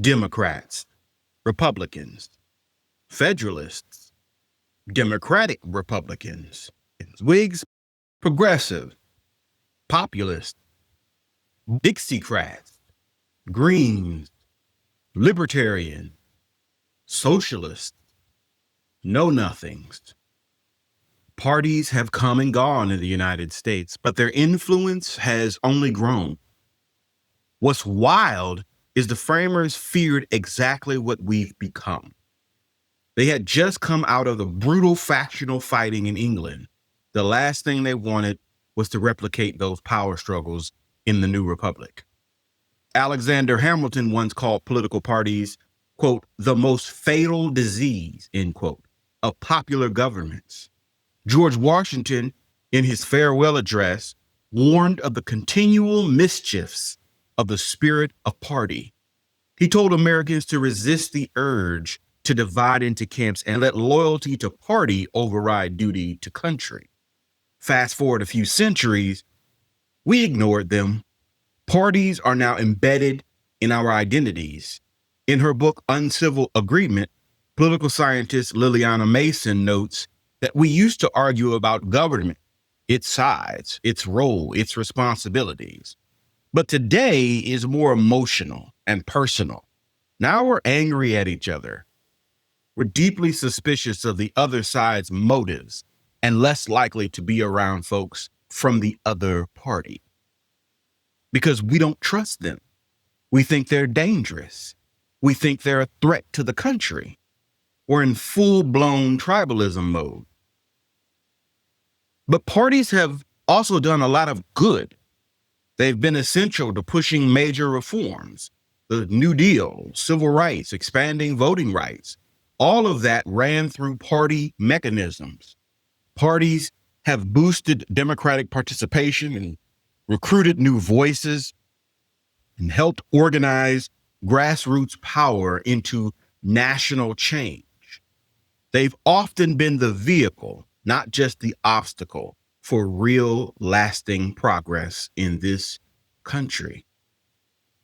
Democrats, Republicans, Federalists, Democratic Republicans, Whigs, Progressive, Populist, Dixiecrats, Greens, Libertarian, Socialist, Know-Nothings. Parties have come and gone in the United States, but their influence has only grown. What's wild is the framers feared exactly what we've become. They had just come out of the brutal factional fighting in England. The last thing they wanted was to replicate those power struggles in the new republic. Alexander Hamilton once called political parties, quote, the most fatal disease, end quote, of popular governments. George Washington, in his farewell address, warned of the continual mischiefs of the spirit of party. He told Americans to resist the urge to divide into camps and let loyalty to party override duty to country. Fast forward a few centuries, we ignored them. Parties are now embedded in our identities. In her book, Uncivil Agreement, political scientist Liliana Mason notes that we used to argue about government, its sides, its role, its responsibilities. But today is more emotional and personal. Now we're angry at each other. We're deeply suspicious of the other side's motives and less likely to be around folks from the other party because we don't trust them. We think they're dangerous. We think they're a threat to the country. We're in full-blown tribalism mode. But parties have also done a lot of good. They've been essential to pushing major reforms, the New Deal, civil rights, expanding voting rights. All of that ran through party mechanisms. Parties have boosted democratic participation and recruited new voices and helped organize grassroots power into national change. They've often been the vehicle, not just the obstacle, for real lasting progress in this country.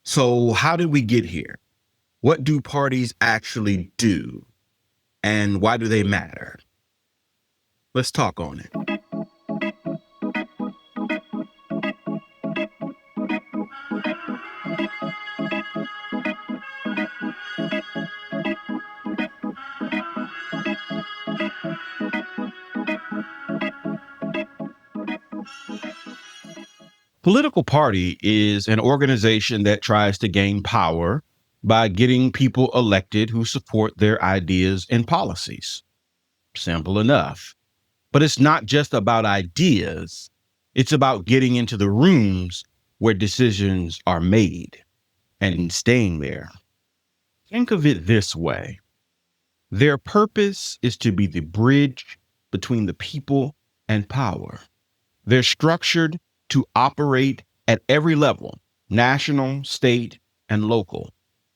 So how did we get here? What do parties actually do? And why do they matter? Let's talk on it. Political party is an organization that tries to gain power by getting people elected who support their ideas and policies. Simple enough. But it's not just about ideas. It's about getting into the rooms where decisions are made and staying there. Think of it this way. Their purpose is to be the bridge between the people and power. They're structured to operate at every level, national, state, and local.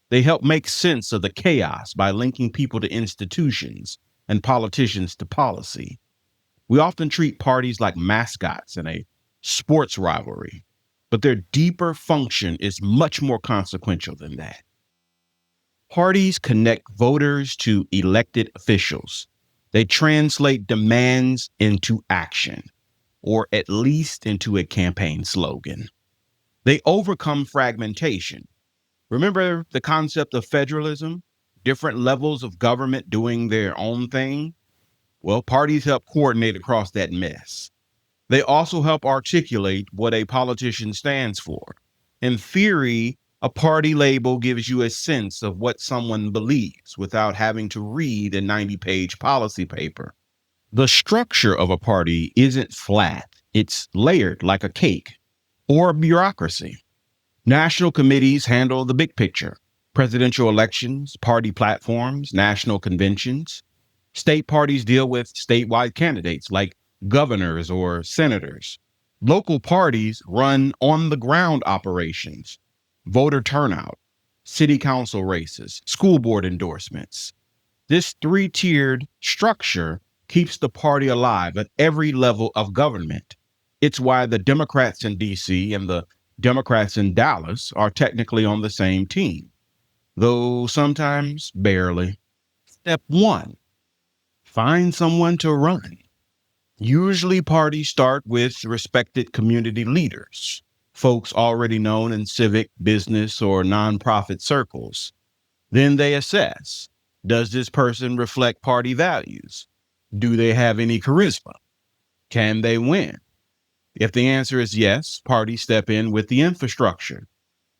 They help make sense of the chaos by linking people to institutions and politicians to policy. We often treat parties like mascots in a sports rivalry, but their deeper function is much more consequential than that. Parties connect voters to elected officials. They translate demands into action, or at least into a campaign slogan. They overcome fragmentation. Remember the concept of federalism? Different levels of government doing their own thing? Well, parties help coordinate across that mess. They also help articulate what a politician stands for. In theory, a party label gives you a sense of what someone believes without having to read a 90-page policy paper. The structure of a party isn't flat. It's layered like a cake or a bureaucracy. National committees handle the big picture: presidential elections, party platforms, national conventions. State parties deal with statewide candidates like governors or senators. Local parties run on-the-ground operations, voter turnout, city council races, school board endorsements. This three-tiered structure keeps the party alive at every level of government. It's why the Democrats in D.C. and the Democrats in Dallas are technically on the same team. though sometimes barely. Step 1, find someone to run. Usually parties start with respected community leaders, folks already known in civic, business, or nonprofit circles. Then they assess, does this person reflect party values? Do they have any charisma? Can they win? If the answer is yes, parties step in with the infrastructure,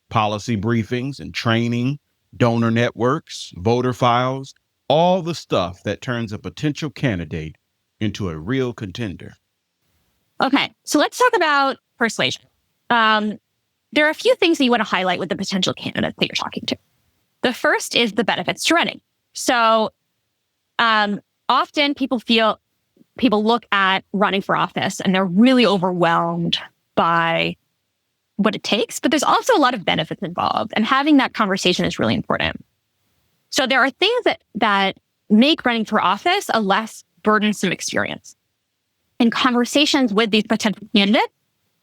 policy briefings and training, donor networks, voter files, all the stuff that turns a potential candidate into a real contender. Okay, so let's talk about persuasion. There are a few things that you want to highlight with the potential candidates that you're talking to. The first is the benefits to running. So often people look at running for office and they're really overwhelmed by what it takes, but there's also a lot of benefits involved, and having that conversation is really important. So there are things that make running for office a less burdensome experience. In conversations with these potential candidates,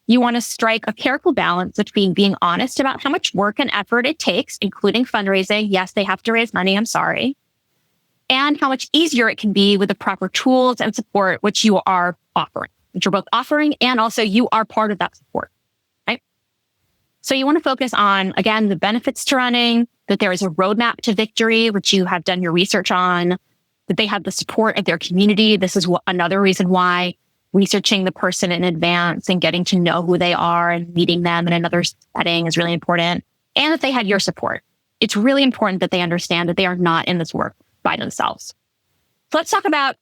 you want to strike a careful balance between being honest about how much work and effort it takes, including fundraising. Yes, they have to raise money, I'm sorry. And how much easier it can be with the proper tools and support which you are offering, which you're both offering, and also you are part of that support, right? So you want to focus on, again, the benefits to running, that there is a roadmap to victory, which you have done your research on, that they have the support of their community. This is another reason why researching the person in advance and getting to know who they are and meeting them in another setting is really important. And that they had your support. It's really important that they understand that they are not in this work by themselves. So let's talk about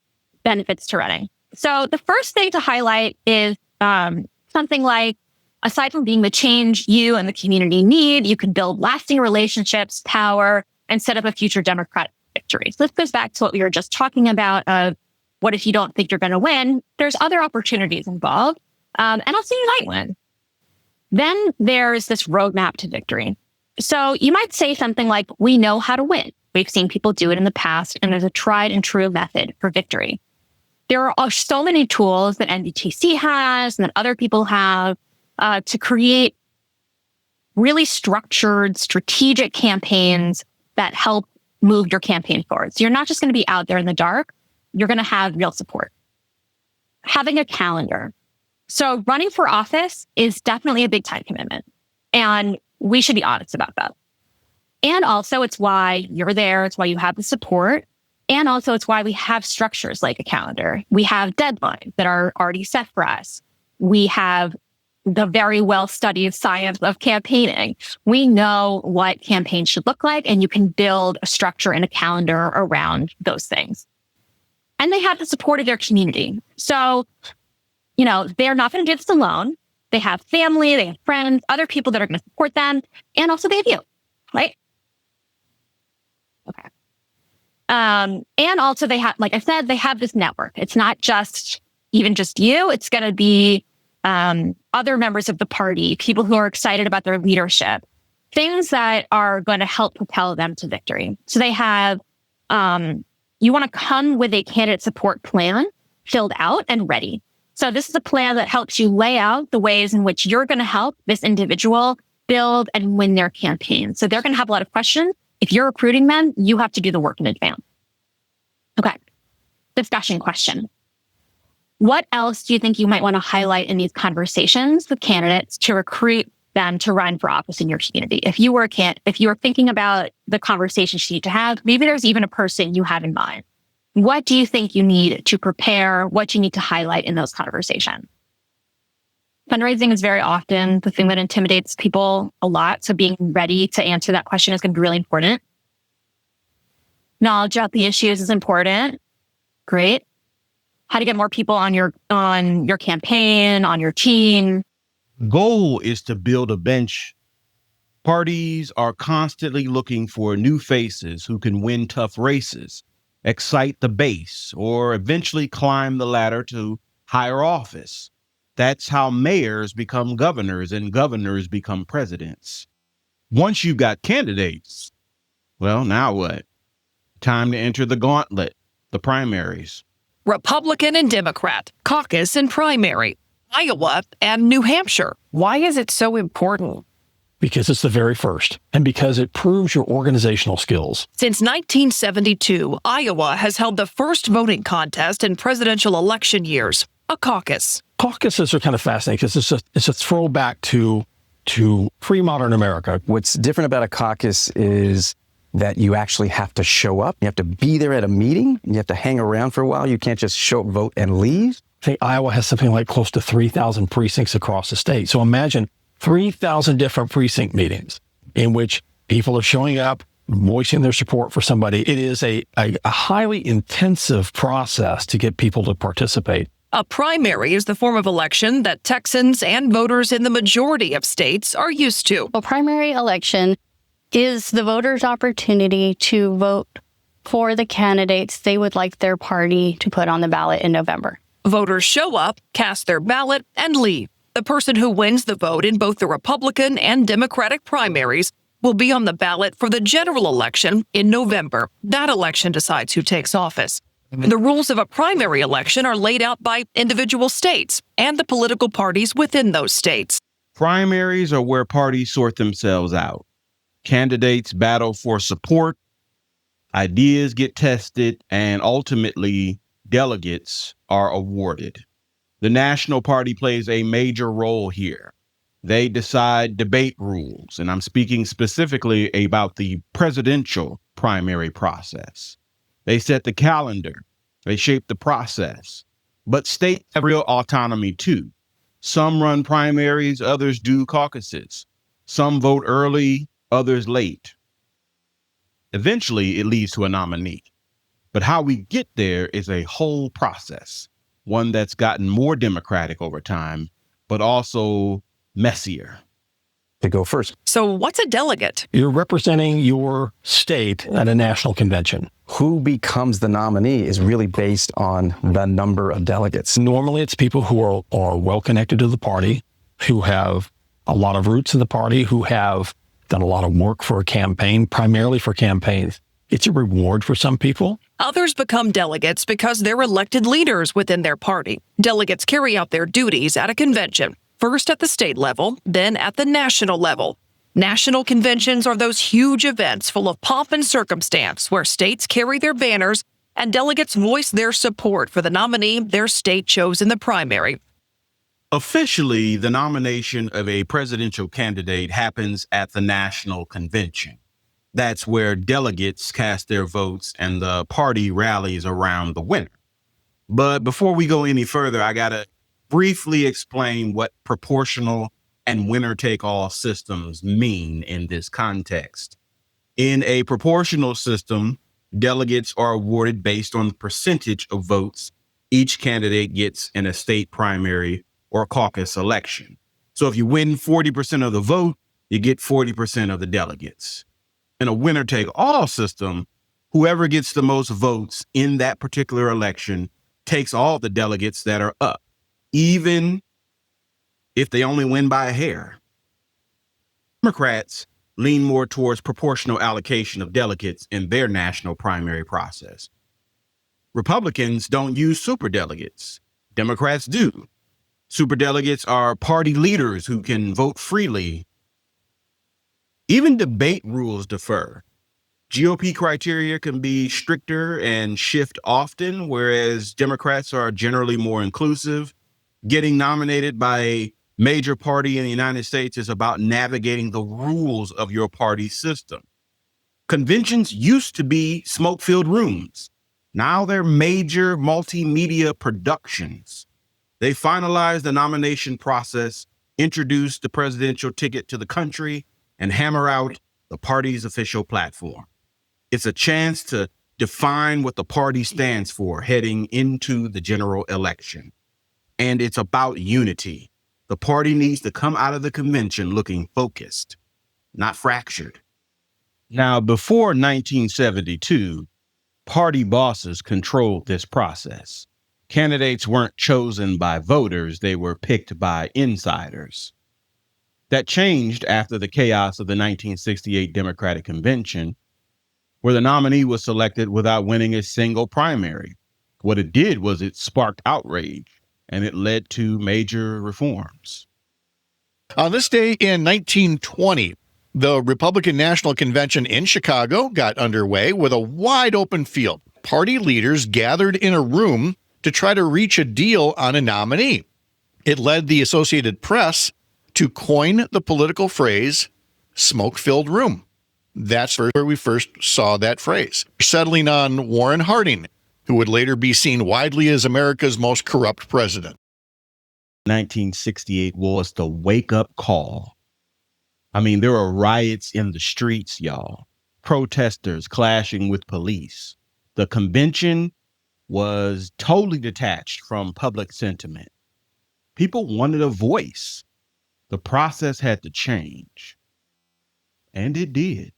benefits to running. So the first thing to highlight is something like, aside from being the change you and the community need, you can build lasting relationships, power, and set up a future Democratic victory. So this goes back to what we were just talking about of what if you don't think you're going to win? There's other opportunities involved, and also you might win. Then there's this roadmap to victory. So you might say something like, we know how to win. We've seen people do it in the past, and there's a tried and true method for victory. There are so many tools that NBTC has and that other people have to create really structured, strategic campaigns that help move your campaign forward. So you're not just going to be out there in the dark. You're going to have real support. Having a calendar. So running for office is definitely a big time commitment, and we should be honest about that. And also it's why you're there. It's why you have the support. And also it's why we have structures like a calendar. We have deadlines that are already set for us. We have the very well-studied science of campaigning. We know what campaigns should look like, and you can build a structure and a calendar around those things. And they have the support of their community. So, they're not going to do this alone. They have family, they have friends, other people that are going to support them. And also they have you, right? Okay. And also they have, like I said, they have this network. It's not just you. It's going to be other members of the party, people who are excited about their leadership, things that are going to help propel them to victory. So they have, you want to come with a candidate support plan filled out and ready. So this is a plan that helps you lay out the ways in which you're going to help this individual build and win their campaign. So they're going to have a lot of questions. If you're recruiting them, you have to do the work in advance. Okay. Discussion question. What else do you think you might want to highlight in these conversations with candidates to recruit them to run for office in your community? If you were thinking about the conversations you need to have, maybe there's even a person you have in mind. What do you think you need to prepare? What do you need to highlight in those conversations? Fundraising is very often the thing that intimidates people a lot. So being ready to answer that question is going to be really important. Knowledge about the issues is important. Great. How to get more people on your campaign, on your team. Goal is to build a bench. Parties are constantly looking for new faces who can win tough races, excite the base, or eventually climb the ladder to higher office. That's how mayors become governors and governors become presidents. Once you've got candidates, well, now what? Time to enter the gauntlet, the primaries. Republican and Democrat, caucus and primary, Iowa and New Hampshire. Why is it so important? because it's the very first and because it proves your organizational skills. Since 1972, Iowa has held the first voting contest in presidential election years, a caucus. Caucuses are kind of fascinating because it's a throwback to pre-modern America. What's different about a caucus is that you actually have to show up. You have to be there at a meeting. You have to hang around for a while. You can't just show up, vote, and leave. I think Iowa has something like close to 3,000 precincts across the state. So imagine 3,000 different precinct meetings in which people are showing up, voicing their support for somebody. It is a highly intensive process to get people to participate. A primary is the form of election that Texans and voters in the majority of states are used to. A primary election is the voters' opportunity to vote for the candidates they would like their party to put on the ballot in November. Voters show up, cast their ballot, and leave. The person who wins the vote in both the Republican and Democratic primaries will be on the ballot for the general election in November. That election decides who takes office. The rules of a primary election are laid out by individual states and the political parties within those states. Primaries are where parties sort themselves out. Candidates battle for support, ideas get tested, and ultimately delegates are awarded. The National Party plays a major role here. They decide debate rules, and I'm speaking specifically about the presidential primary process. They set the calendar. They shape the process. But states have real autonomy too. Some run primaries, others do caucuses. Some vote early, others late. Eventually, it leads to a nominee. But how we get there is a whole process, one that's gotten more democratic over time, but also messier. To go first. So what's a delegate? You're representing your state at a national convention. Who becomes the nominee is really based on the number of delegates. Normally, it's people who are well connected to the party, who have a lot of roots in the party, who have done a lot of work for a campaign, primarily for campaigns. It's a reward for some people. Others become delegates because they're elected leaders within their party. Delegates carry out their duties at a convention, first at the state level, then at the national level. National conventions are those huge events full of pomp and circumstance where states carry their banners and delegates voice their support for the nominee their state chose in the primary. Officially, the nomination of a presidential candidate happens at the national convention. That's where delegates cast their votes and the party rallies around the winner. But before we go any further, I got to briefly explain what proportional and winner-take-all systems mean in this context. In a proportional system, delegates are awarded based on the percentage of votes each candidate gets in a state primary or caucus election. So if you win 40% of the vote, you get 40% of the delegates. In a winner-take-all system, whoever gets the most votes in that particular election takes all the delegates that are up, even if they only win by a hair. Democrats lean more towards proportional allocation of delegates in their national primary process. Republicans don't use superdelegates. Democrats do. Superdelegates are party leaders who can vote freely. Even debate rules differ. GOP criteria can be stricter and shift often, whereas Democrats are generally more inclusive. Getting nominated by a major party in the United States is about navigating the rules of your party system. Conventions used to be smoke-filled rooms. Now they're major multimedia productions. They finalize the nomination process, introduce the presidential ticket to the country, and hammer out the party's official platform. It's a chance to define what the party stands for heading into the general election. And it's about unity. The party needs to come out of the convention looking focused, not fractured. Now, before 1972, party bosses controlled this process. Candidates weren't chosen by voters, they were picked by insiders. That changed after the chaos of the 1968 Democratic Convention, where the nominee was selected without winning a single primary. What it did was it sparked outrage, and it led to major reforms. On this day in 1920, the Republican National Convention in Chicago got underway with a wide open field. Party leaders gathered in a room to try to reach a deal on a nominee. It led the Associated Press to coin the political phrase, smoke-filled room. That's where we first saw that phrase, settling on Warren Harding, who would later be seen widely as America's most corrupt president. 1968 was the wake-up call. I mean, there were riots in the streets, y'all. Protesters clashing with police. The convention was totally detached from public sentiment. People wanted a voice. The process had to change. And it did.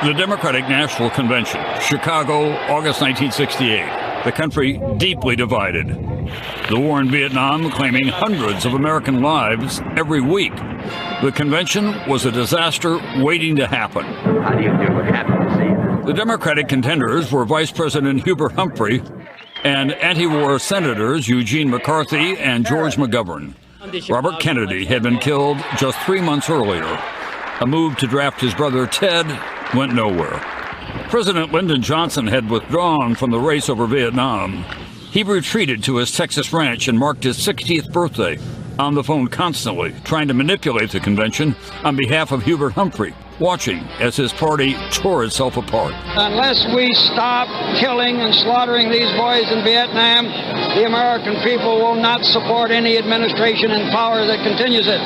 The Democratic National Convention, Chicago, August 1968. The country deeply divided. The war in Vietnam claiming hundreds of American lives every week. The convention was a disaster waiting to happen. How do you do? We're happy to see you. The Democratic contenders were Vice President Hubert Humphrey and anti-war senators Eugene McCarthy and George McGovern. Robert Kennedy had been killed just 3 months earlier. A move to draft his brother Ted went nowhere. President Lyndon Johnson had withdrawn from the race over Vietnam. He retreated to his Texas ranch and marked his 60th birthday, on the phone constantly, trying to manipulate the convention on behalf of Hubert Humphrey, watching as his party tore itself apart. Unless we stop killing and slaughtering these boys in Vietnam, the American people will not support any administration in power that continues it.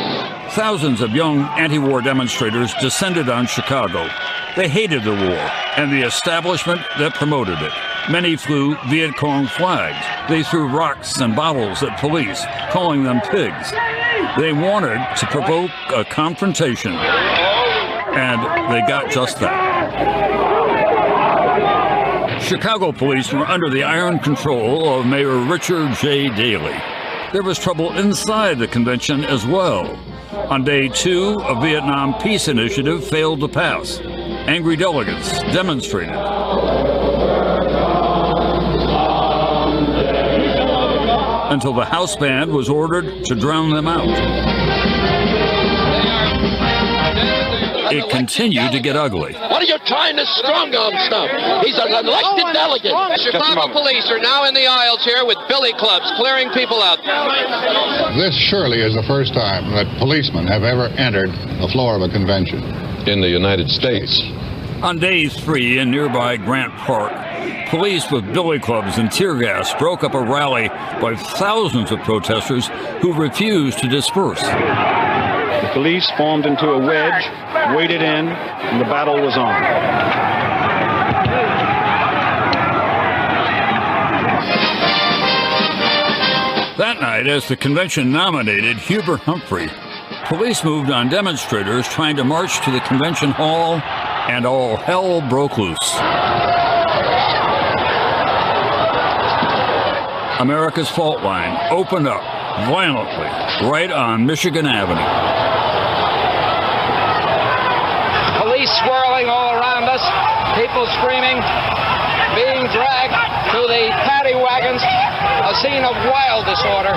Thousands of young anti-war demonstrators descended on Chicago. They hated the war and the establishment that promoted it. Many flew Viet Cong flags. They threw rocks and bottles at police, calling them pigs. They wanted to provoke a confrontation, and they got just that. Chicago police were under the iron control of Mayor Richard J. Daley. There was trouble inside the convention as well. On day 2, a Vietnam peace initiative failed to pass. Angry delegates demonstrated. Until the house band was ordered to drown them out. It continued to get ugly. What are you trying to strong-arm stuff? He's an elected delegate. Chicago police are now in the aisles here with billy clubs, clearing people out. This surely is the first time that policemen have ever entered the floor of a convention. In the United States. On day 3 in nearby Grant Park, police with billy clubs and tear gas broke up a rally by thousands of protesters who refused to disperse. The police formed into a wedge, waded in, and the battle was on. That night, as the convention nominated Hubert Humphrey, police moved on demonstrators trying to march to the convention hall, and all hell broke loose. America's fault line opened up violently right on Michigan Avenue. Police swirling all around us, people screaming, being dragged to the paddy wagons, a scene of wild disorder.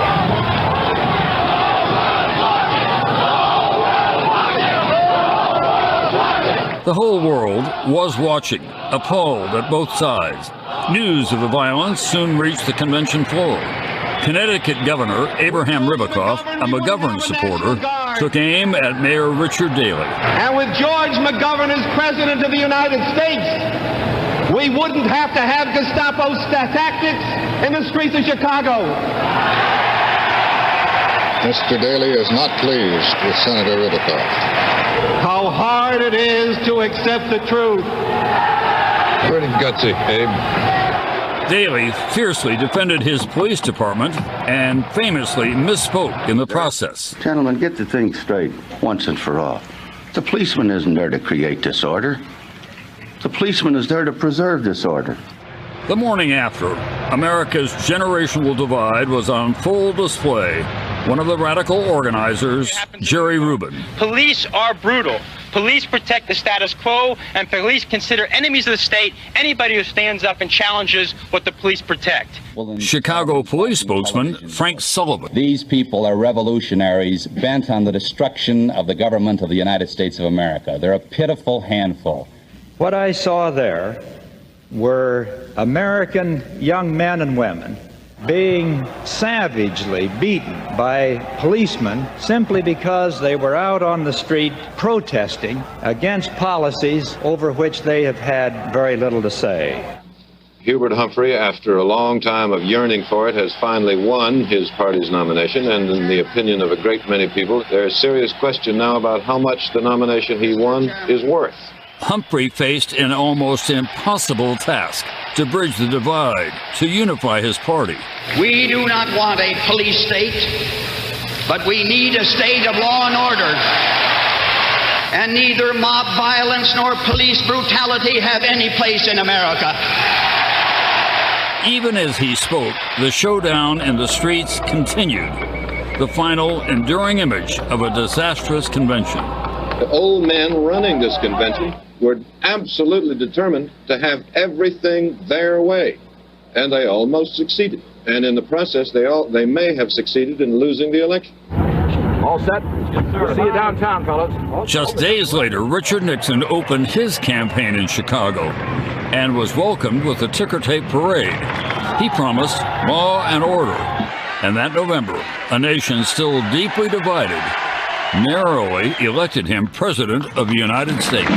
The whole world was watching, appalled at both sides. News of the violence soon reached the convention floor. Connecticut Governor Abraham Ribicoff, a McGovern supporter, took aim at Mayor Richard Daley. And with George McGovern as President of the United States, we wouldn't have to have Gestapo tactics in the streets of Chicago. Mr. Daley is not pleased with Senator Ribicoff. How hard it is to accept the truth. Pretty gutsy, Abe. Daley fiercely defended his police department and famously misspoke in the process. Gentlemen, get the thing straight once and for all. The policeman isn't there to create disorder. The policeman is there to preserve disorder. The morning after, America's generational divide was on full display. One of the radical organizers, Jerry Rubin. Police are brutal. Police protect the status quo, and police consider enemies of the state anybody who stands up and challenges what the police protect. Chicago police spokesman Frank Sullivan. These people are revolutionaries bent on the destruction of the government of the United States of America. They're a pitiful handful. What I saw there were American young men and women being savagely beaten by policemen simply because they were out on the street protesting against policies over which they have had very little to say. Hubert Humphrey, after a long time of yearning for it, has finally won his party's nomination, and in the opinion of a great many people, there's serious question now about how much the nomination he won is worth. Humphrey faced an almost impossible task to bridge the divide, to unify his party. We do not want a police state, but we need a state of law and order. And neither mob violence nor police brutality have any place in America. Even as he spoke, the showdown in the streets continued, the final enduring image of a disastrous convention. The old men running this convention were absolutely determined to have everything their way, and they almost succeeded. And in the process, they may have succeeded in losing the election. All set? We'll see you downtown, fellas. Just days later, Richard Nixon opened his campaign in Chicago and was welcomed with a ticker tape parade. He promised law and order. And that November, a nation still deeply divided narrowly elected him President of the United States.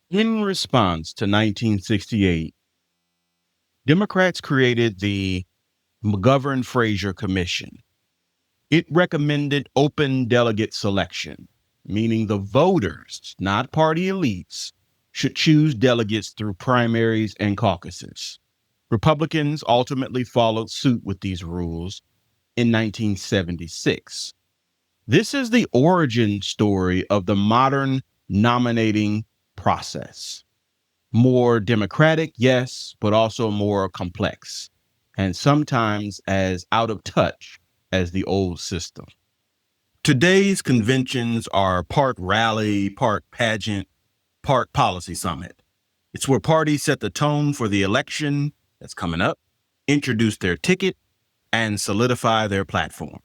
In response to 1968, Democrats created the McGovern-Fraser Commission. It recommended open delegate selection, meaning the voters, not party elites, should choose delegates through primaries and caucuses. Republicans ultimately followed suit with these rules in 1976. This is the origin story of the modern nominating process. More democratic, yes, but also more complex, and sometimes as out of touch as the old system. Today's conventions are part rally, part pageant, part policy summit. It's where parties set the tone for the election that's coming up, introduce their ticket, and solidify their platform.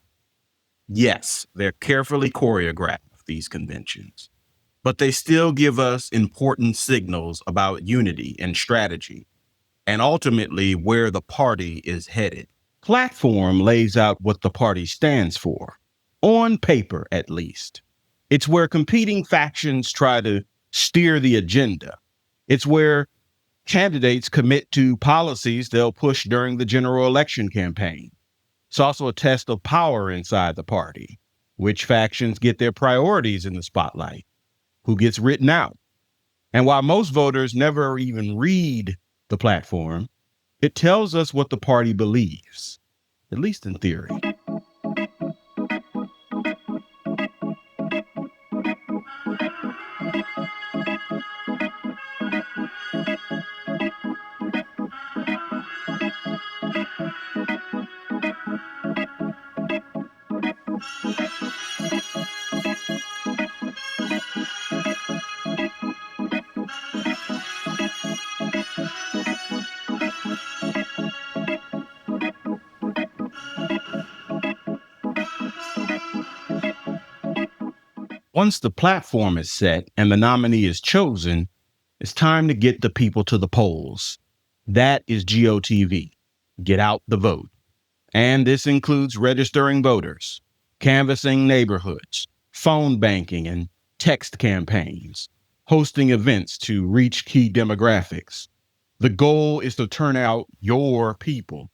Yes, they're carefully choreographed, these conventions, but they still give us important signals about unity and strategy, and ultimately where the party is headed. Platform lays out what the party stands for, on paper at least. It's where competing factions try to steer the agenda. It's where candidates commit to policies they'll push during the general election campaign. It's also a test of power inside the party. Which factions get their priorities in the spotlight? Who gets written out? And while most voters never even read the platform, it tells us what the party believes, at least in theory. Once the platform is set and the nominee is chosen, it's time to get the people to the polls. That is GOTV. Get out the vote. And this includes registering voters, canvassing neighborhoods, phone banking and text campaigns, hosting events to reach key demographics. The goal is to turn out your people.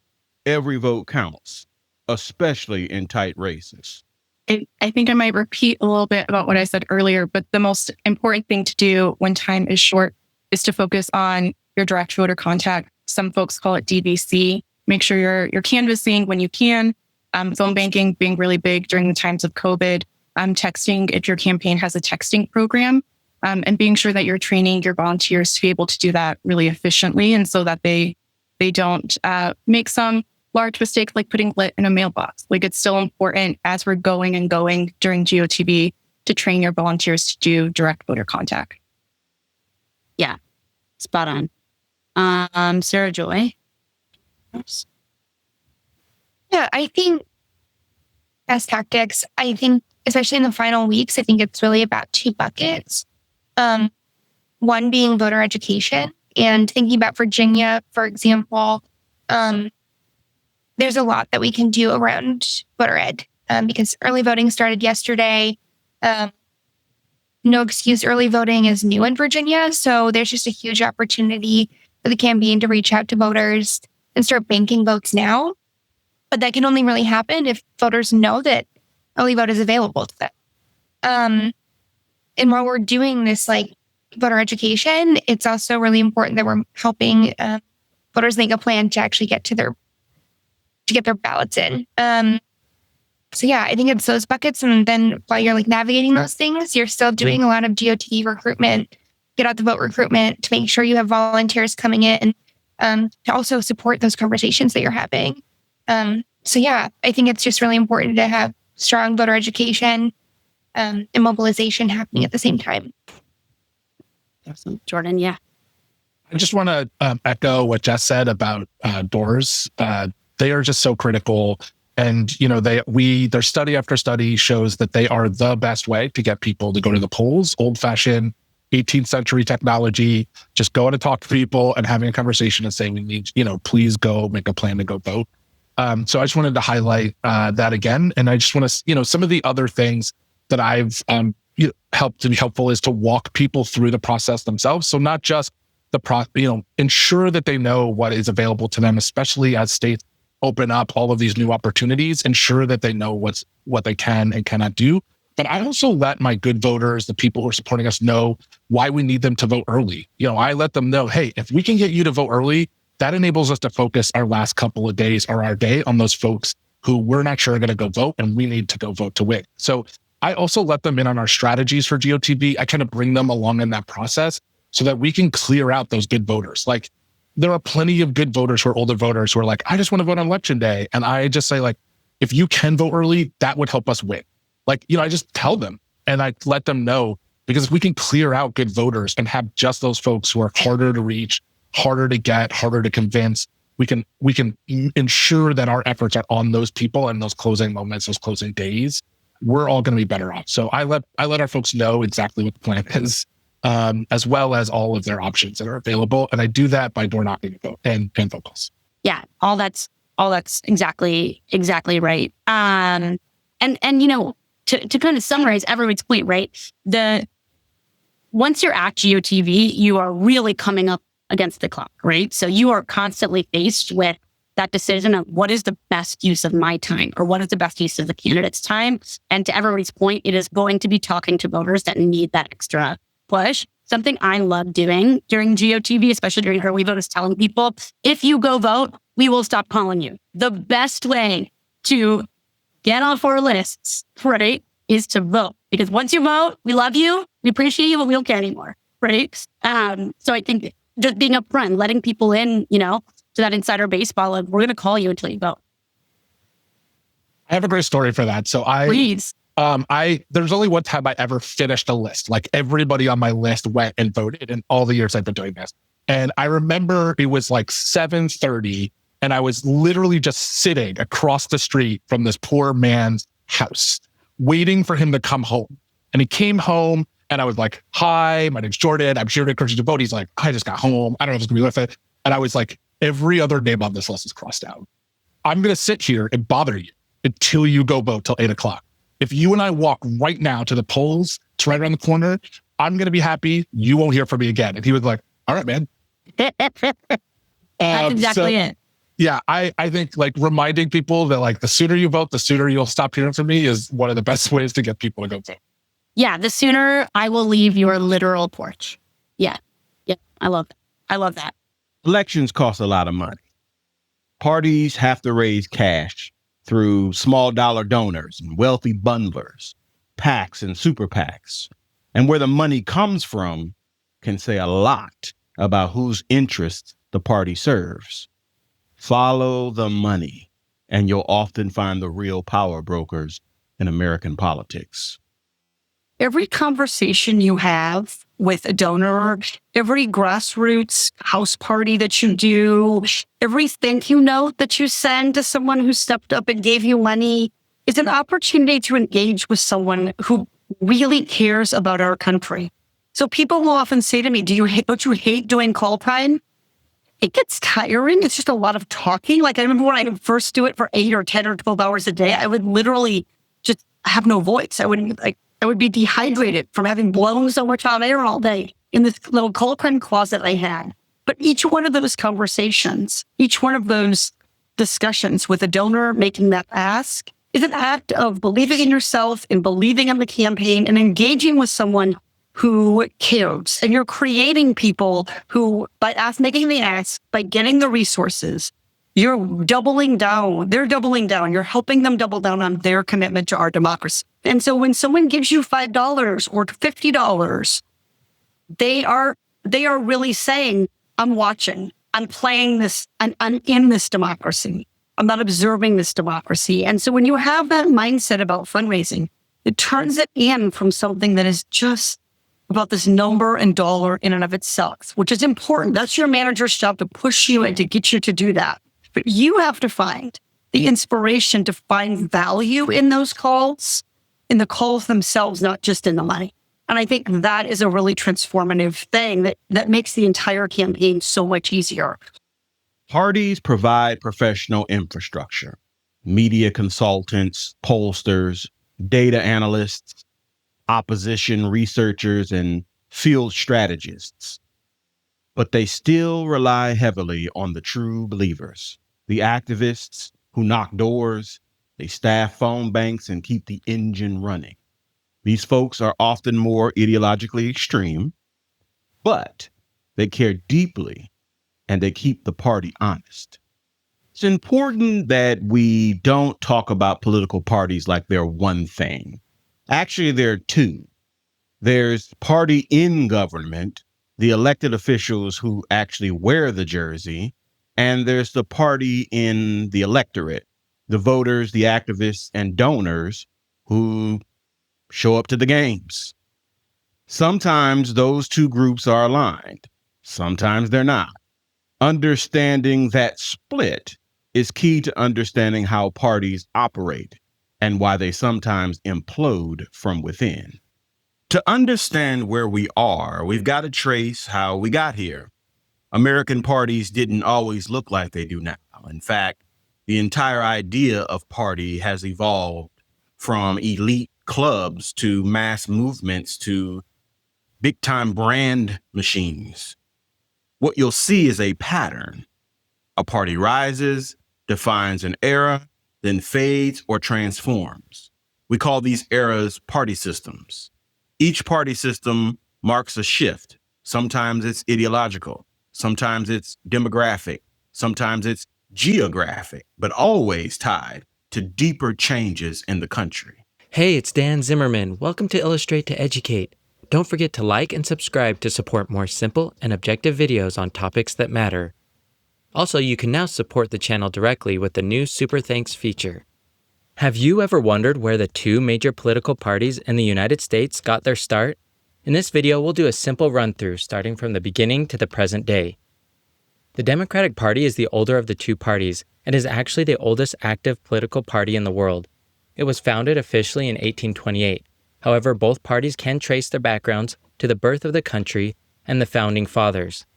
Every vote counts, especially in tight races. I think I might repeat a little bit about what I said earlier, but the most important thing to do when time is short is to focus on your direct voter contact. Some folks call it DVC. Make sure you're canvassing when you can. Phone banking being really big during the times of COVID. Texting if your campaign has a texting program, and being sure that you're training your volunteers to be able to do that really efficiently, and so that they don't make some large mistakes like putting lit in a mailbox. Like it's still important as we're going during GOTV to train your volunteers to do direct voter contact. Yeah, spot on. Sarah Joy. Yeah, I think as tactics, I think especially in the final weeks, I think it's really about two buckets. One being voter education, and thinking about Virginia, for example, there's a lot that we can do around voter ed because early voting started yesterday. No excuse early voting is new in Virginia. So there's just a huge opportunity for the campaign to reach out to voters and start banking votes now. But that can only really happen if voters know that early vote is available to them. And while we're doing this like voter education, it's also really important that we're helping voters make a plan to actually get their ballots in. So yeah, I think it's those buckets. And then while you're like navigating those things, you're still doing a lot of GOTV recruitment, get out the vote recruitment to make sure you have volunteers coming in and to also support those conversations that you're having. So yeah, I think it's just really important to have strong voter education and mobilization happening at the same time. Awesome. Jordan, yeah. I just want to echo what Jess said about doors. They are just so critical. And, you know, their study after study shows that they are the best way to get people to go to the polls. Old fashioned 18th century technology, just going to talk to people and having a conversation and saying, we need, please go make a plan to go vote. So I just wanted to highlight that again. And I just want to, some of the other things that I've helped to be helpful is to walk people through the process themselves. So not just ensure that they know what is available to them, especially as states open up all of these new opportunities, ensure that they know what they can and cannot do. But I also let my good voters, the people who are supporting us, know why we need them to vote early. I let them know, hey, if we can get you to vote early, that enables us to focus our last couple of days or our day on those folks who we're not sure are going to go vote, and we need to go vote to win. So I also let them in on our strategies for GOTV. I kind of bring them along in that process so that we can clear out those good voters. Like, there are plenty of good voters who are older voters who are like, I just want to vote on election day. And I just say, like, if you can vote early, that would help us win. Like, I just tell them and I let them know, because if we can clear out good voters and have just those folks who are harder to reach, harder to get, harder to convince, we can ensure that our efforts are on those people and those closing moments, those closing days. We're all going to be better off. So I let our folks know exactly what the plan is, as well as all of their options that are available. And I do that by door knocking and vote calls. Yeah, all that's exactly right. And to kind of summarize everyone's point, right? Once you're at GOTV, you are really coming up against the clock, right? So you are constantly faced with that decision of what is the best use of my time, or what is the best use of the candidate's time. And to everybody's point, it is going to be talking to voters that need that extra push. Something I love doing during GOTV, especially during early vote, is telling people, if you go vote, we will stop calling you. The best way to get off our lists, right, is to vote. Because once you vote, we love you, we appreciate you, but we don't care anymore, right? So I think just being upfront, letting people in, to that insider baseball of, we're going to call you until you vote. I have a great story for that. So Please. There's only one time I ever finished a list. Like, everybody on my list went and voted in all the years I've been doing this. And I remember it was like 7:30 and I was literally just sitting across the street from this poor man's house, waiting for him to come home. And he came home and I was like, hi, my name's Jordan. I'm here to encourage you to vote. He's like, I just got home. I don't know if it's gonna be worth it. And I was like, every other name on this list is crossed out. I'm going to sit here and bother you until you go vote till 8:00. If you and I walk right now to the polls, it's right around the corner, I'm going to be happy. You won't hear from me again. And he was like, all right, man. That's exactly it. Yeah, I think like reminding people that like the sooner you vote, the sooner you'll stop hearing from me is one of the best ways to get people to go vote. Yeah, the sooner I will leave your literal porch. Yeah, I love that. Elections cost a lot of money. Parties have to raise cash through small dollar donors and wealthy bundlers, PACs and super PACs. And where the money comes from can say a lot about whose interests the party serves. Follow the money. and you'll often find the real power brokers in American politics. Every conversation you have with a donor, every grassroots house party that you do, every thank you note that you send to someone who stepped up and gave you money is an opportunity to engage with someone who really cares about our country. So people will often say to me, don't you hate doing call time? It gets tiring. It's just a lot of talking. Like I remember when I would first do it for 8 or 10 or 12 hours a day, I would literally just have no voice. I would be dehydrated from having blown so much hot air all day in this little call time closet I had. But each one of those conversations, each one of those discussions with a donor making that ask is an act of believing in yourself and believing in the campaign and engaging with someone who cares. And you're creating people who, by making the ask, by getting the resources, you're doubling down. They're doubling down. You're helping them double down on their commitment to our democracy. And so when someone gives you $5 or $50, they are really saying, I'm watching, I'm playing this, I'm in this democracy. I'm not observing this democracy. And so when you have that mindset about fundraising, it turns it in from something that is just about this number and dollar in and of itself, which is important. That's your manager's job, to push you and to get you to do that. But you have to find the inspiration to find value in those calls, in the calls themselves, not just in the money. And I think that is a really transformative thing that makes the entire campaign so much easier. Parties provide professional infrastructure, media consultants, pollsters, data analysts, opposition researchers, and field strategists. But they still rely heavily on the true believers, the activists who knock doors, they staff phone banks and keep the engine running. These folks are often more ideologically extreme, but they care deeply and they keep the party honest. It's important that we don't talk about political parties like they're one thing. Actually, there are two. There's party in government, the elected officials who actually wear the jersey, and there's the party in the electorate, the voters, the activists, and donors who show up to the games. Sometimes those two groups are aligned. Sometimes they're not. Understanding that split is key to understanding how parties operate and why they sometimes implode from within. To understand where we are, we've got to trace how we got here. American parties didn't always look like they do now. In fact, the entire idea of party has evolved from elite clubs to mass movements to big-time brand machines. What you'll see is a pattern. A party rises, defines an era, then fades or transforms. We call these eras party systems. Each party system marks a shift. Sometimes it's ideological, sometimes it's demographic, sometimes it's geographic, but always tied to deeper changes in the country. Hey, it's Dan Zimmerman. Welcome to Illustrate to Educate. Don't forget to like and subscribe to support more simple and objective videos on topics that matter. Also, you can now support the channel directly with the new Super Thanks feature. Have you ever wondered where the two major political parties in the United States got their start? In this video, we'll do a simple run-through starting from the beginning to the present day. The Democratic Party is the older of the two parties and is actually the oldest active political party in the world. It was founded officially in 1828. However, both parties can trace their backgrounds to the birth of the country and the Founding Fathers.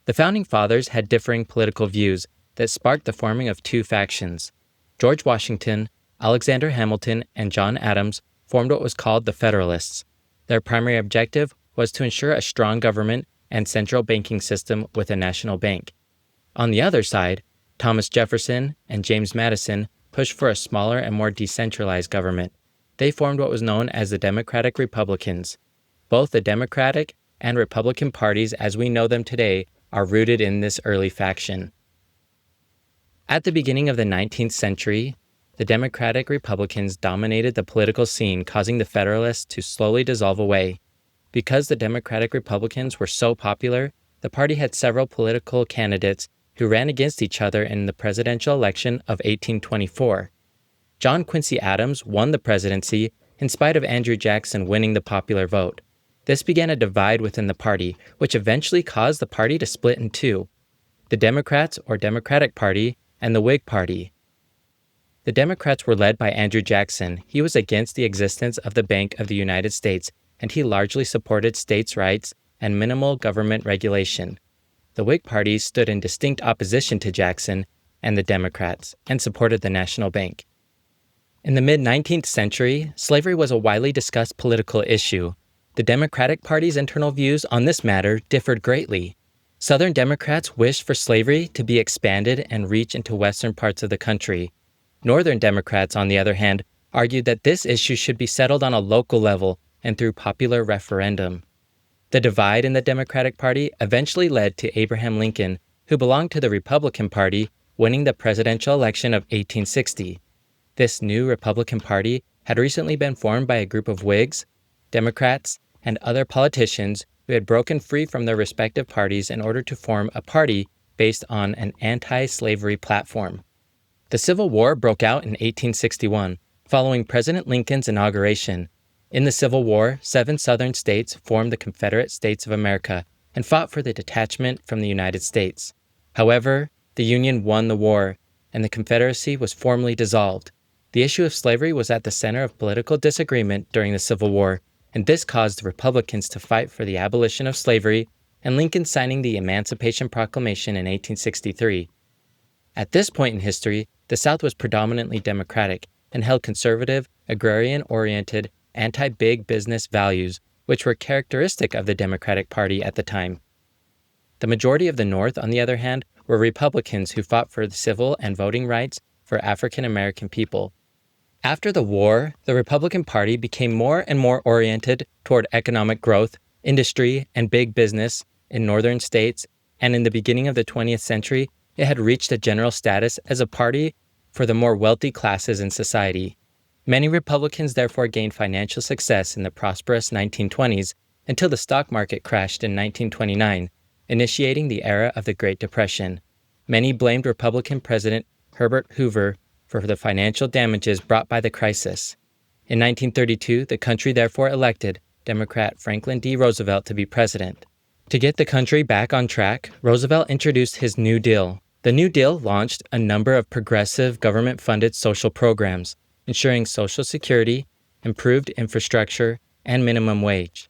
The Founding Fathers had differing political views that sparked the forming of two factions. George Washington, Alexander Hamilton, and John Adams formed what was called the Federalists. Their primary objective was to ensure a strong government and central banking system with a national bank. On the other side, Thomas Jefferson and James Madison pushed for a smaller and more decentralized government. They formed what was known as the Democratic Republicans. Both the Democratic and Republican parties as we know them today are rooted in this early faction. At the beginning of the 19th century, the Democratic Republicans dominated the political scene, causing the Federalists to slowly dissolve away. Because the Democratic Republicans were so popular, the party had several political candidates who ran against each other in the presidential election of 1824. John Quincy Adams won the presidency in spite of Andrew Jackson winning the popular vote. This began a divide within the party, which eventually caused the party to split in two: the Democrats or Democratic Party and the Whig Party. The Democrats were led by Andrew Jackson. He was against the existence of the Bank of the United States, and he largely supported states' rights and minimal government regulation. The Whig Party stood in distinct opposition to Jackson and the Democrats, and supported the national bank. In the mid-19th century, slavery was a widely discussed political issue. The Democratic Party's internal views on this matter differed greatly. Southern Democrats wished for slavery to be expanded and reach into western parts of the country. Northern Democrats, on the other hand, argued that this issue should be settled on a local level and through popular referendum. The divide in the Democratic Party eventually led to Abraham Lincoln, who belonged to the Republican Party, winning the presidential election of 1860. This new Republican Party had recently been formed by a group of Whigs, Democrats, and other politicians who had broken free from their respective parties in order to form a party based on an anti-slavery platform. The Civil War broke out in 1861, following President Lincoln's inauguration. In the Civil War, 7 Southern states formed the Confederate States of America and fought for the detachment from the United States. However, the Union won the war, and the Confederacy was formally dissolved. The issue of slavery was at the center of political disagreement during the Civil War, and this caused the Republicans to fight for the abolition of slavery and Lincoln signing the Emancipation Proclamation in 1863. At this point in history, the South was predominantly Democratic and held conservative, agrarian-oriented, anti-big business values, which were characteristic of the Democratic Party at the time. The majority of the North, on the other hand, were Republicans who fought for the civil and voting rights for African American people. After the war, the Republican Party became more and more oriented toward economic growth, industry, and big business in northern states, and in the beginning of the 20th century, it had reached a general status as a party for the more wealthy classes in society. Many Republicans therefore gained financial success in the prosperous 1920s until the stock market crashed in 1929, initiating the era of the Great Depression. Many blamed Republican President Herbert Hoover for the financial damages brought by the crisis. In 1932, the country therefore elected Democrat Franklin D. Roosevelt to be president. To get the country back on track, Roosevelt introduced his New Deal. The New Deal launched a number of progressive government-funded social programs, ensuring Social Security, improved infrastructure, and minimum wage.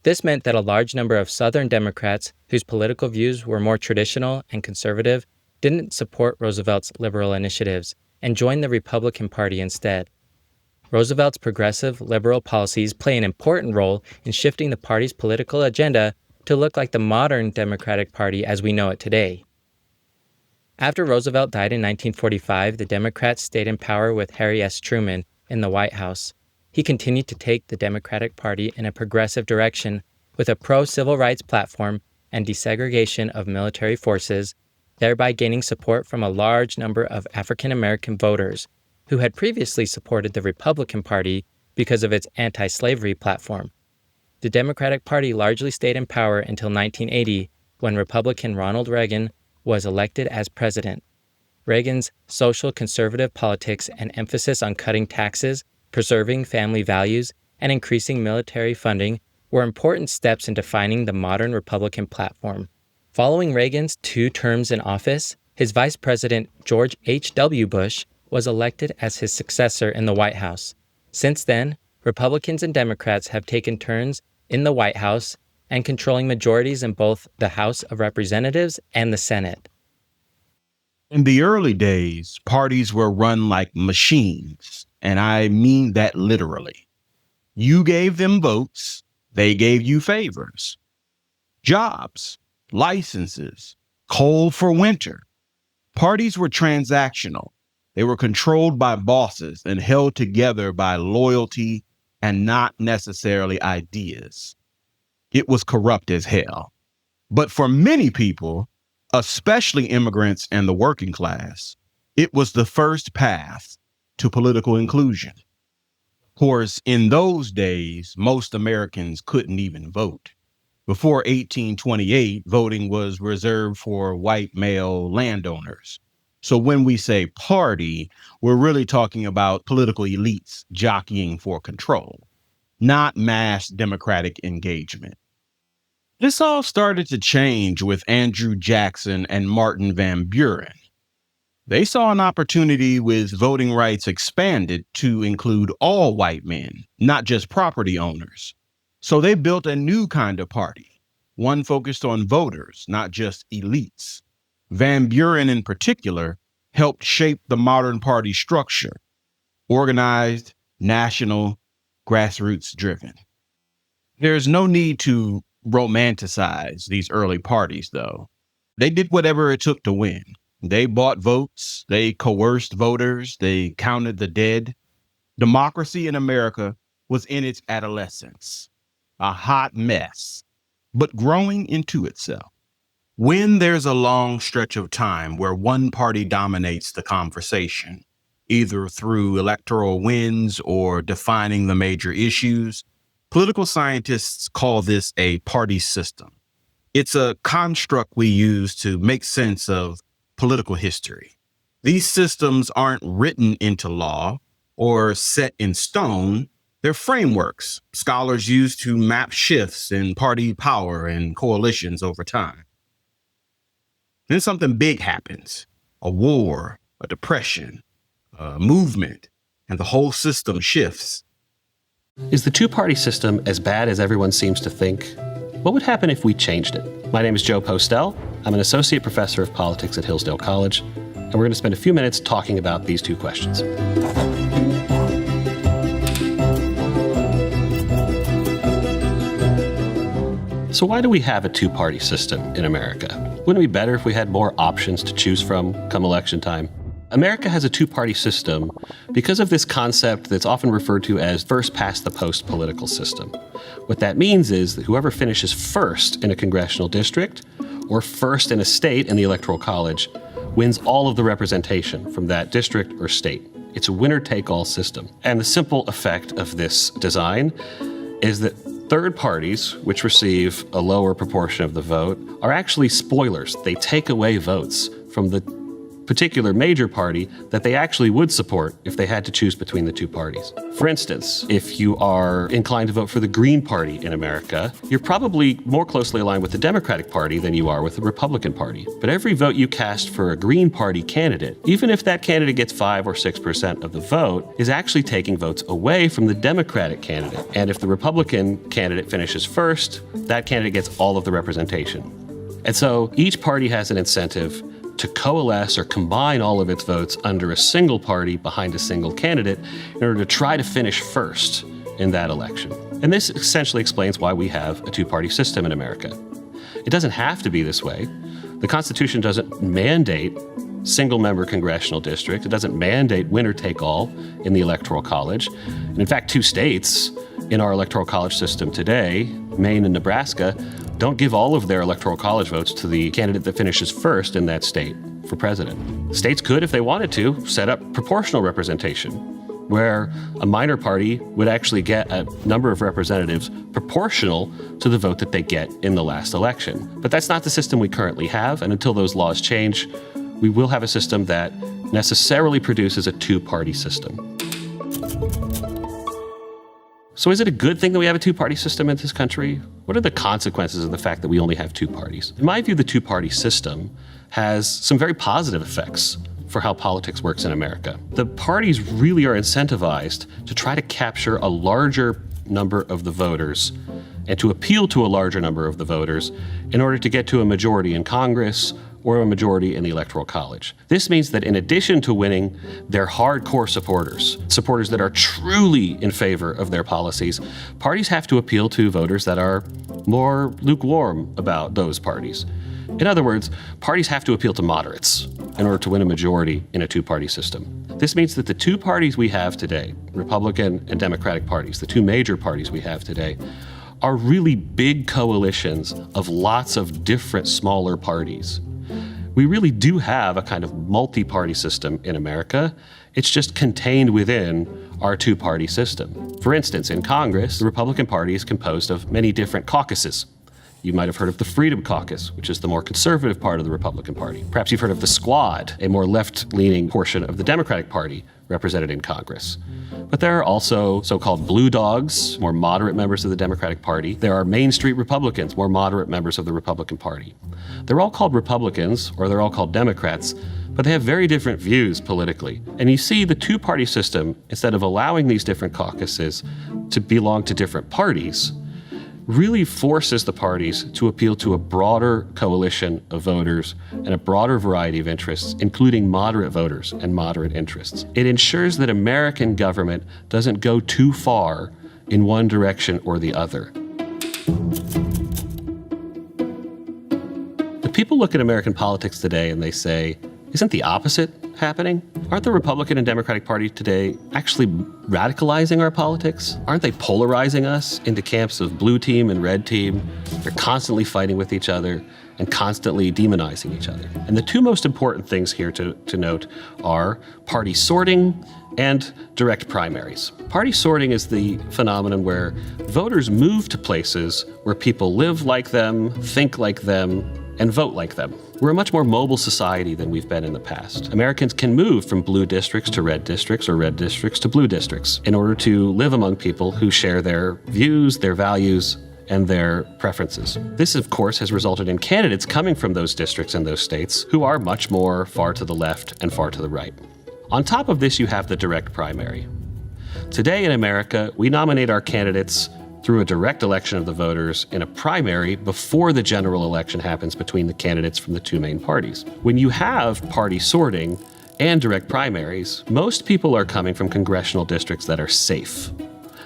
This meant that a large number of Southern Democrats, whose political views were more traditional and conservative, didn't support Roosevelt's liberal initiatives and joined the Republican Party instead. Roosevelt's progressive liberal policies play an important role in shifting the party's political agenda to look like the modern Democratic Party as we know it today. After Roosevelt died in 1945, the Democrats stayed in power with Harry S. Truman in the White House. He continued to take the Democratic Party in a progressive direction with a pro-civil rights platform and desegregation of military forces, thereby gaining support from a large number of African American voters who had previously supported the Republican Party because of its anti-slavery platform. The Democratic Party largely stayed in power until 1980, when Republican Ronald Reagan was elected as president. Reagan's social conservative politics and emphasis on cutting taxes, preserving family values, and increasing military funding were important steps in defining the modern Republican platform. Following Reagan's 2 terms in office, his vice president George H.W. Bush was elected as his successor in the White House. Since then, Republicans and Democrats have taken turns in the White House and controlling majorities in both the House of Representatives and the Senate. In the early days, parties were run like machines, and I mean that literally. You gave them votes, they gave you favors, jobs, licenses, coal for winter. Parties were transactional. They were controlled by bosses and held together by loyalty and not necessarily ideas. It was corrupt as hell. But for many people, especially immigrants and the working class, it was the first path to political inclusion. Of course, in those days, most Americans couldn't even vote. Before 1828, voting was reserved for white male landowners. So when we say party, we're really talking about political elites jockeying for control, not mass democratic engagement. This all started to change with Andrew Jackson and Martin Van Buren. They saw an opportunity with voting rights expanded to include all white men, not just property owners. So they built a new kind of party, one focused on voters, not just elites. Van Buren in particular helped shape the modern party structure, organized, national, grassroots driven. There's no need to romanticize these early parties, though. They did whatever it took to win. They bought votes, they coerced voters, they counted the dead. Democracy in America was in its adolescence, a hot mess, but growing into itself. When there's a long stretch of time where one party dominates the conversation, either through electoral wins or defining the major issues, political scientists call this a party system. It's a construct we use to make sense of political history. These systems aren't written into law or set in stone. They're frameworks scholars use to map shifts in party power and coalitions over time. Then something big happens, a war, a depression, a movement, and the whole system shifts. Is the two-party system as bad as everyone seems to think? What would happen if we changed it? My name is Joe Postel. I'm an associate professor of politics at Hillsdale College, and we're going to spend a few minutes talking about these two questions. So why do we have a two-party system in America? Wouldn't it be better if we had more options to choose from come election time? America has a two-party system because of this concept that's often referred to as first-past-the-post political system. What that means is that whoever finishes first in a congressional district or first in a state in the Electoral College wins all of the representation from that district or state. It's a winner-take-all system. And the simple effect of this design is that third parties, which receive a lower proportion of the vote, are actually spoilers. They take away votes from the particular major party that they actually would support if they had to choose between the two parties. For instance, if you are inclined to vote for the Green Party in America, you're probably more closely aligned with the Democratic Party than you are with the Republican Party. But every vote you cast for a Green Party candidate, even if that candidate gets 5 or 6% of the vote, is actually taking votes away from the Democratic candidate. And if the Republican candidate finishes first, that candidate gets all of the representation. And so each party has an incentive to coalesce or combine all of its votes under a single party behind a single candidate in order to try to finish first in that election. And this essentially explains why we have a two-party system in America. It doesn't have to be this way. The Constitution doesn't mandate single-member congressional district. It doesn't mandate winner-take-all in the Electoral College. And in fact, 2 states in our Electoral College system today, Maine and Nebraska, don't give all of their Electoral College votes to the candidate that finishes first in that state for president. States could, if they wanted to, set up proportional representation, where a minor party would actually get a number of representatives proportional to the vote that they get in the last election. But that's not the system we currently have, and until those laws change, we will have a system that necessarily produces a two-party system. So is it a good thing that we have a two-party system in this country? What are the consequences of the fact that we only have two parties? In my view, the two-party system has some very positive effects for how politics works in America. The parties really are incentivized to try to capture a larger number of the voters and to appeal to a larger number of the voters in order to get to a majority in Congress or a majority in the Electoral College. This means that in addition to winning their hardcore supporters that are truly in favor of their policies, parties have to appeal to voters that are more lukewarm about those parties. In other words, parties have to appeal to moderates in order to win a majority in a two-party system. This means that the two parties we have today, Republican and Democratic parties, the two major parties we have today, are really big coalitions of lots of different smaller parties. We really do have a kind of multi-party system in America. It's just contained within our two-party system. For instance, in Congress, the Republican Party is composed of many different caucuses. You might have heard of the Freedom Caucus, which is the more conservative part of the Republican Party. Perhaps you've heard of the Squad, a more left-leaning portion of the Democratic Party represented in Congress. But there are also so-called blue dogs, more moderate members of the Democratic Party. There are Main Street Republicans, more moderate members of the Republican Party. They're all called Republicans, or they're all called Democrats, but they have very different views politically. And you see the two-party system, instead of allowing these different caucuses to belong to different parties, really forces the parties to appeal to a broader coalition of voters and a broader variety of interests, including moderate voters and moderate interests. It ensures that American government doesn't go too far in one direction or the other. The people look at American politics today and they say, isn't the opposite happening? Aren't the Republican and Democratic Party today actually radicalizing our politics? Aren't they polarizing us into camps of blue team and red team? They're constantly fighting with each other and constantly demonizing each other. And the two most important things here to note are party sorting and direct primaries. Party sorting is the phenomenon where voters move to places where people live like them, think like them, and vote like them. We're a much more mobile society than we've been in the past. Americans can move from blue districts to red districts or red districts to blue districts in order to live among people who share their views, their values, and their preferences. This, of course, has resulted in candidates coming from those districts and those states who are much more far to the left and far to the right. On top of this, you have the direct primary. Today in America, we nominate our candidates through a direct election of the voters in a primary before the general election happens between the candidates from the two main parties. When you have party sorting and direct primaries, most people are coming from congressional districts that are safe.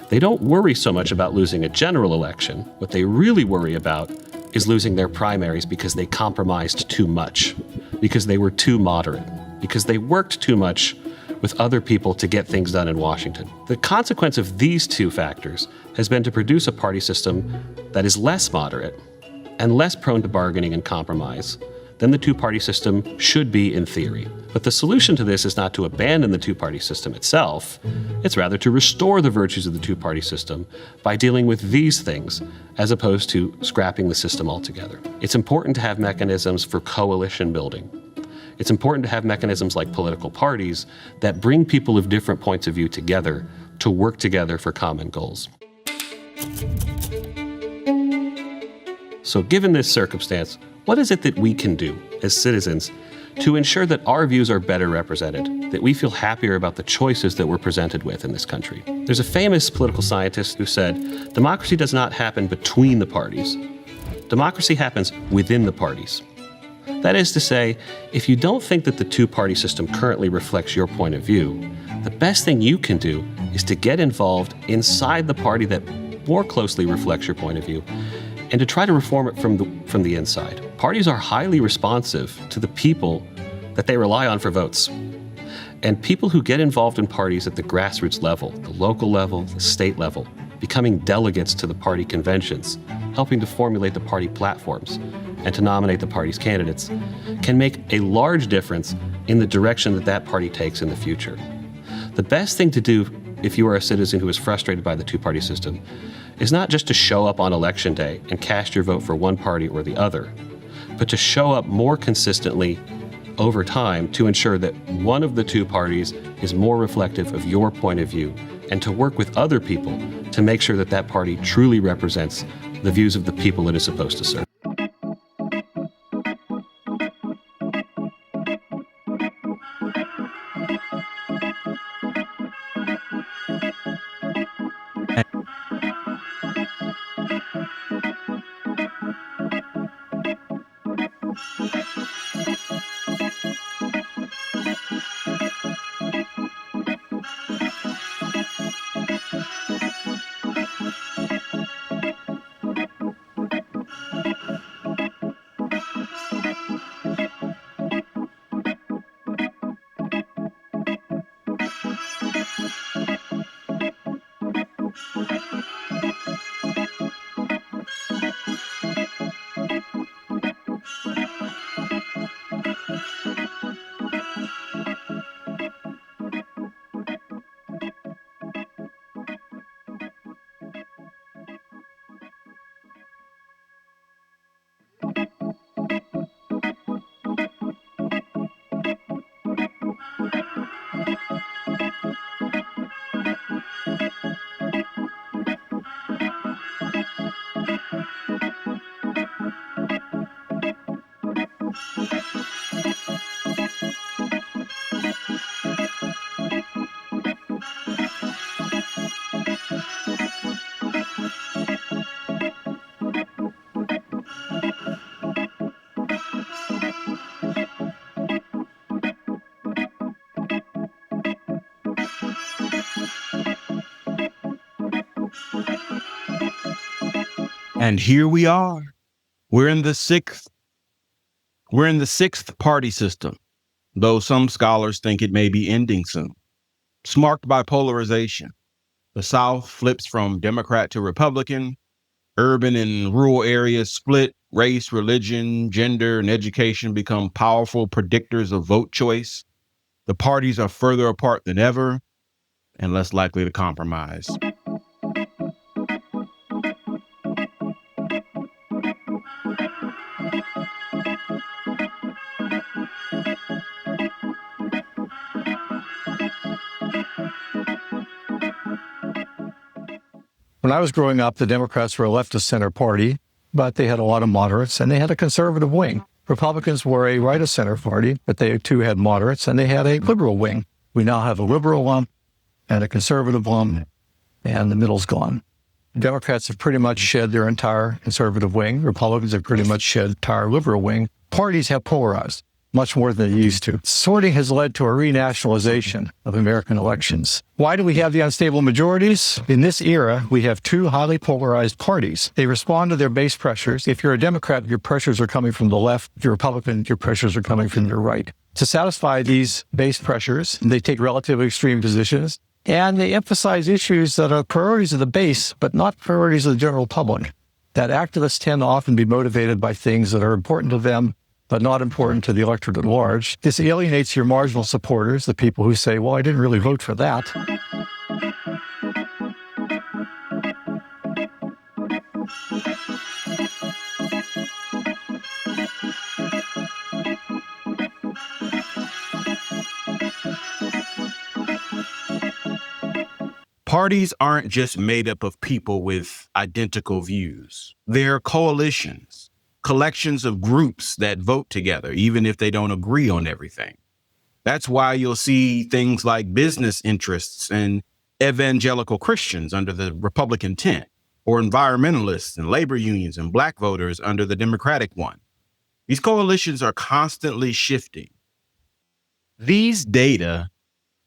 They don't worry so much about losing a general election. What they really worry about is losing their primaries because they compromised too much, because they were too moderate, because they worked too much with other people to get things done in Washington. The consequence of these two factors has been to produce a party system that is less moderate and less prone to bargaining and compromise than the two-party system should be in theory. But the solution to this is not to abandon the two-party system itself. It's rather to restore the virtues of the two-party system by dealing with these things as opposed to scrapping the system altogether. It's important to have mechanisms for coalition building. It's important to have mechanisms like political parties that bring people of different points of view together to work together for common goals. So given this circumstance, what is it that we can do as citizens to ensure that our views are better represented, that we feel happier about the choices that we're presented with in this country? There's a famous political scientist who said, democracy does not happen between the parties. Democracy happens within the parties. That is to say, if you don't think that the two-party system currently reflects your point of view, the best thing you can do is to get involved inside the party that more closely reflects your point of view and to try to reform it from the inside. Parties are highly responsive to the people that they rely on for votes. And people who get involved in parties at the grassroots level, the local level, the state level, becoming delegates to the party conventions, helping to formulate the party platforms, and to nominate the party's candidates, can make a large difference in the direction that that party takes in the future. The best thing to do if you are a citizen who is frustrated by the two-party system is not just to show up on election day and cast your vote for one party or the other, but to show up more consistently over time to ensure that one of the two parties is more reflective of your point of view, and to work with other people to make sure that that party truly represents the views of the people it is supposed to serve. And here we are. We're in the sixth party system, though some scholars think it may be ending soon. It's marked by polarization. The South flips from Democrat to Republican. Urban and rural areas split. Race, religion, gender, and education become powerful predictors of vote choice. The parties are further apart than ever and less likely to compromise. When I was growing up, the Democrats were a left-of-center party, but they had a lot of moderates, and they had a conservative wing. Republicans were a right-of-center party, but they too had moderates, and they had a liberal wing. We now have a liberal one and a conservative one, and the middle's gone. Democrats have pretty much shed their entire conservative wing. Republicans have pretty much shed the entire liberal wing. Parties have polarized much more than they used to. Sorting has led to a renationalization of American elections. Why do we have the unstable majorities? In this era, we have two highly polarized parties. They respond to their base pressures. If you're a Democrat, your pressures are coming from the left. If you're a Republican, your pressures are coming from your right. To satisfy these base pressures, they take relatively extreme positions, and they emphasize issues that are priorities of the base, but not priorities of the general public. That activists tend to often be motivated by things that are important to them, but not important to the electorate at large. This alienates your marginal supporters, the people who say, well, I didn't really vote for that. Parties aren't just made up of people with identical views. They're coalitions. Collections of groups that vote together, even if they don't agree on everything. That's why you'll see things like business interests and evangelical Christians under the Republican tent, or environmentalists and labor unions and black voters under the Democratic one. These coalitions are constantly shifting. These data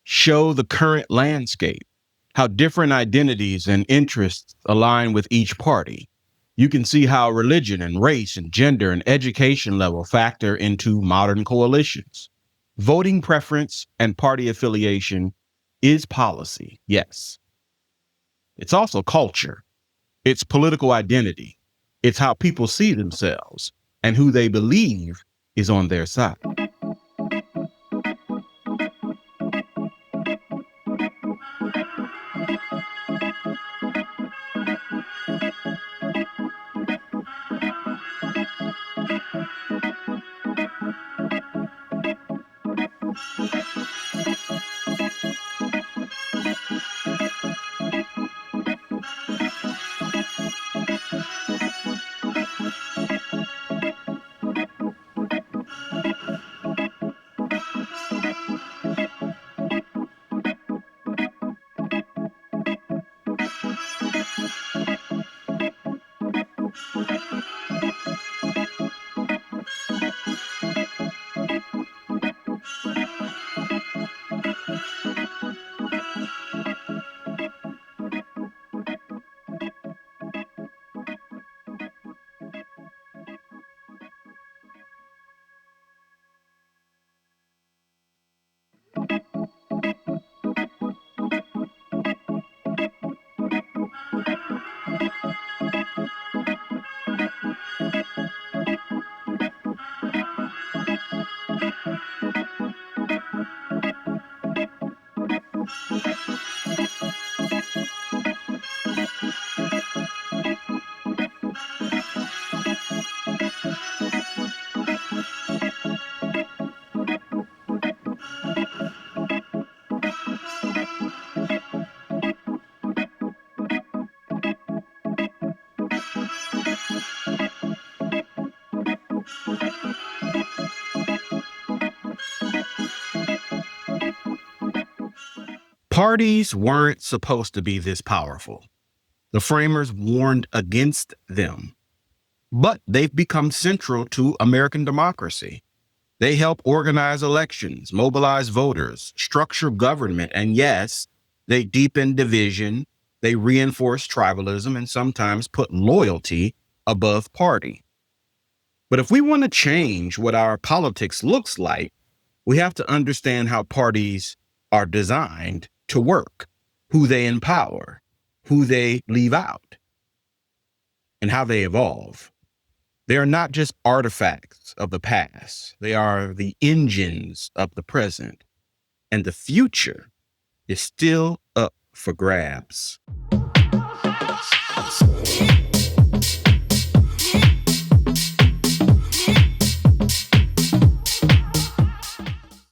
show the current landscape, how different identities and interests align with each party. You can see how religion and race and gender and education level factor into modern coalitions. Voting preference and party affiliation is policy, yes. It's also culture. It's political identity. It's how people see themselves and who they believe is on their side. Parties weren't supposed to be this powerful. The framers warned against them, but they've become central to American democracy. They help organize elections, mobilize voters, structure government, and yes, they deepen division, they reinforce tribalism, and sometimes put loyalty above party. But if we want to change what our politics looks like, we have to understand how parties are designed to work, who they empower, who they leave out, and how they evolve. They are not just artifacts of the past. They are the engines of the present. And the future is still up for grabs.